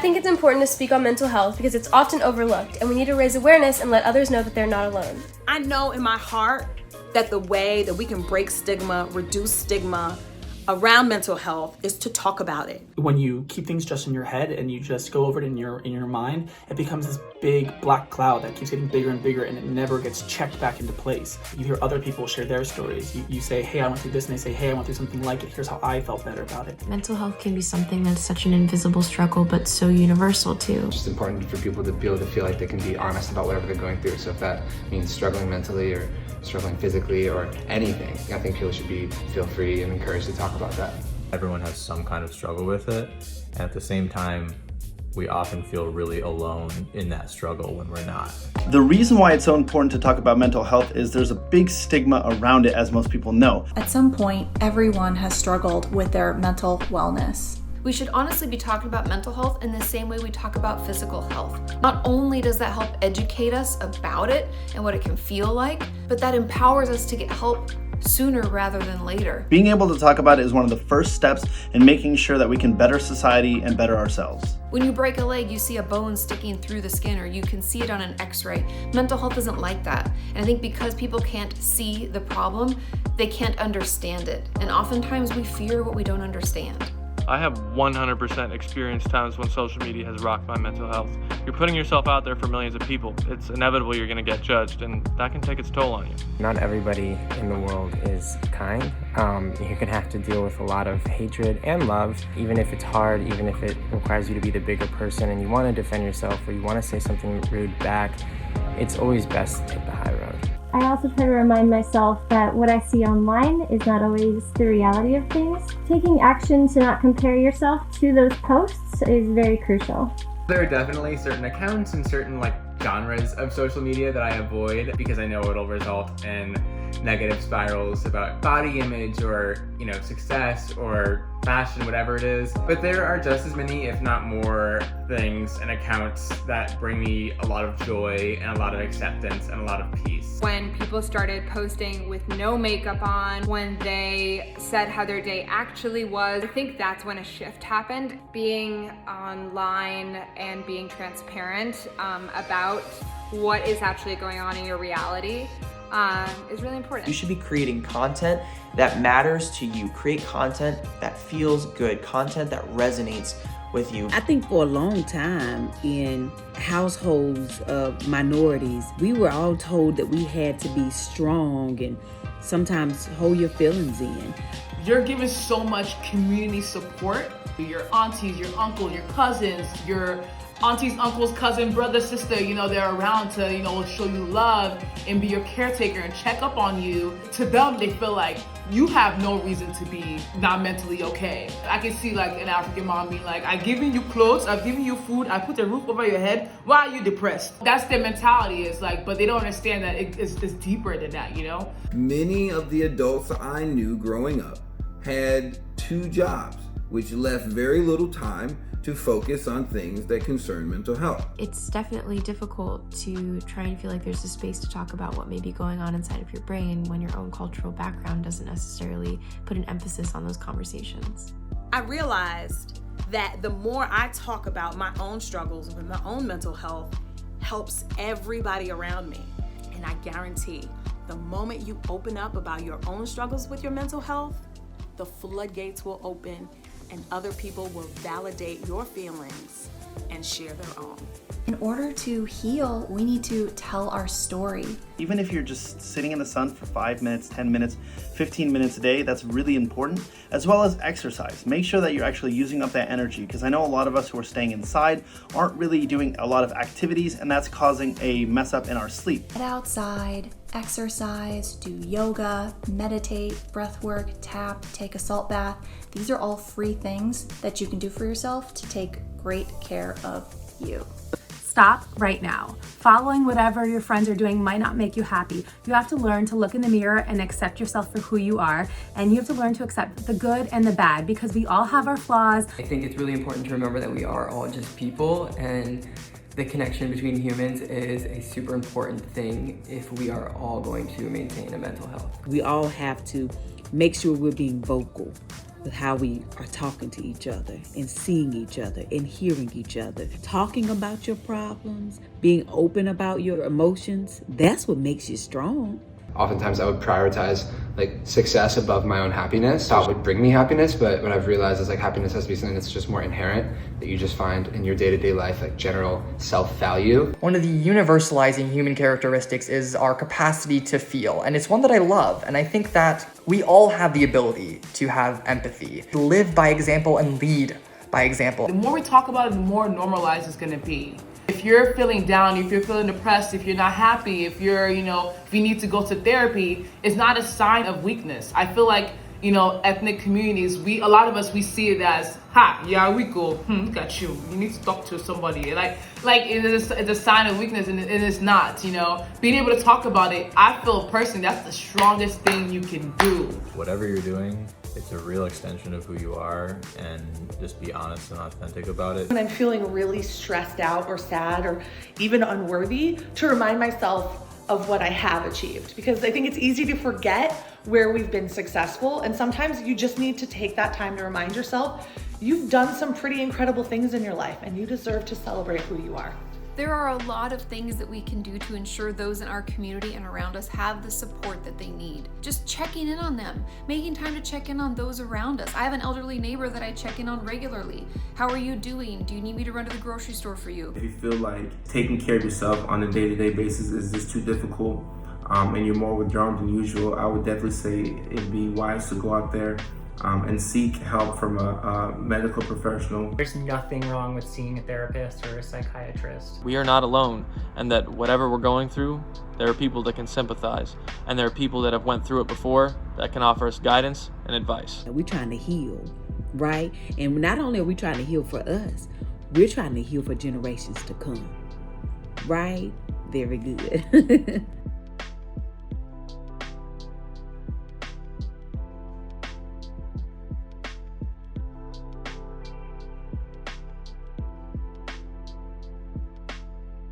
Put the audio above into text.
I think it's important to speak on mental health because it's often overlooked, and we need to raise awareness and let others know that they're not alone. I know in my heart that the way that we can break stigma, reduce stigma around mental health is to talk about it. When you keep things just in your head and you just go over it in your mind, it becomes this big black cloud that keeps getting bigger and bigger, and it never gets checked back into place. You hear other people share their stories. You say, hey, I went through this, and they say, hey, I went through something like it. Here's how I felt better about it. Mental health can be something that's such an invisible struggle, but so universal too. It's just important for people to be able to feel like they can be honest about whatever they're going through. So if that means struggling mentally or struggling physically or anything, I think people should feel free and encouraged to talk about that. Everyone has some kind of struggle with it, and at the same time, we often feel really alone in that struggle when we're not. The reason why it's so important to talk about mental health is there's a big stigma around it, as most people know. At some point, everyone has struggled with their mental wellness. We should honestly be talking about mental health in the same way we talk about physical health. Not only does that help educate us about it and what it can feel like, but that empowers us to get help sooner rather than later. Being able to talk about it is one of the first steps in making sure that we can better society and better ourselves. When you break a leg, you see a bone sticking through the skin, or you can see it on an x-ray. Mental health isn't like that. And I think because people can't see the problem, they can't understand it. And oftentimes we fear what we don't understand. I have 100% experienced times when social media has rocked my mental health. You're putting yourself out there for millions of people. It's inevitable you're going to get judged, and that can take its toll on you. Not everybody in the world is kind. You're going to have to deal with a lot of hatred and love, even if it's hard, even if it requires you to be the bigger person and you want to defend yourself or you want to say something rude back. It's always best to take the high road. I also try to remind myself that what I see online is not always the reality of things. Taking action to not compare yourself to those posts is very crucial. There are definitely certain accounts and certain genres of social media that I avoid because I know it'll result in negative spirals about body image or, success or fashion, whatever it is. But there are just as many, if not more, things and accounts that bring me a lot of joy and a lot of acceptance and a lot of peace. When people started posting with no makeup on, when they said how their day actually was, I think that's when a shift happened. Being online and being transparent about what is actually going on in your reality is really important. You should be creating content that matters to you. Create content that feels good, content that resonates with you. I think for a long time in households of minorities, we were all told that we had to be strong and sometimes hold your feelings in. You're given so much community support. Your aunties, your uncles, your cousins, your aunties, uncles, cousin, brother, sister, they're around to, show you love and be your caretaker and check up on you. To them, they feel like you have no reason to be not mentally okay. I can see an African mom being like, I've given you clothes, I've given you food, I put a roof over your head. Why are you depressed? That's their mentality. It's but they don't understand that it's deeper than that, Many of the adults I knew growing up had 2 jobs, which left very little time to focus on things that concern mental health. It's definitely difficult to try and feel like there's a space to talk about what may be going on inside of your brain when your own cultural background doesn't necessarily put an emphasis on those conversations. I realized that the more I talk about my own struggles with my own mental health helps everybody around me. And I guarantee the moment you open up about your own struggles with your mental health, the floodgates will open and other people will validate your feelings and share their own. In order to heal, we need to tell our story. Even if you're just sitting in the sun for 5 minutes, 10 minutes, 15 minutes a day, that's really important, as well as exercise. Make sure that you're actually using up that energy, because I know a lot of us who are staying inside aren't really doing a lot of activities, and that's causing a mess up in our sleep. Get outside, exercise, do yoga, meditate, breath work, tap, take a salt bath. These are all free things that you can do for yourself to take great care of you. Stop right now. Following whatever your friends are doing might not make you happy. You have to learn to look in the mirror and accept yourself for who you are, and you have to learn to accept the good and the bad, because we all have our flaws. I think it's really important to remember that we are all just people, and the connection between humans is a super important thing if we are all going to maintain a mental health. We all have to make sure we're being vocal with how we are talking to each other and seeing each other and hearing each other. Talking about your problems, being open about your emotions, that's what makes you strong. Oftentimes I would prioritize like success above my own happiness. That would bring me happiness, but what I've realized is like happiness has to be something that's just more inherent, that you just find in your day-to-day life, like general self-value. One of the universalizing human characteristics is our capacity to feel, and it's one that I love, and I think that we all have the ability to have empathy, live by example and lead by example. The more we talk about it, the more normalized it's gonna be. If you're feeling down, if you're feeling depressed, if you're not happy, if you're, if you need to go to therapy, it's not a sign of weakness. I feel like, ethnic communities, a lot of us, we see it as, yeah, we cool, look at you need to talk to somebody. Like it's a sign of weakness, and it's not, Being able to talk about it, I feel personally, that's the strongest thing you can do. Whatever you're doing, it's a real extension of who you are, and just be honest and authentic about it. When I'm feeling really stressed out or sad or even unworthy, to remind myself of what I have achieved, because I think it's easy to forget where we've been successful, and sometimes you just need to take that time to remind yourself you've done some pretty incredible things in your life and you deserve to celebrate who you are. There are a lot of things that we can do to ensure those in our community and around us have the support that they need. Just checking in on them, making time to check in on those around us. I have an elderly neighbor that I check in on regularly. How are you doing? Do you need me to run to the grocery store for you? If you feel like taking care of yourself on a day-to-day basis is just too difficult, and you're more withdrawn than usual, I would definitely say it'd be wise to go out there and seek help from a medical professional. There's nothing wrong with seeing a therapist or a psychiatrist. We are not alone, and that whatever we're going through, there are people that can sympathize, and there are people that have went through it before that can offer us guidance and advice. We're trying to heal, right? And not only are we trying to heal for us, we're trying to heal for generations to come, right? Very good.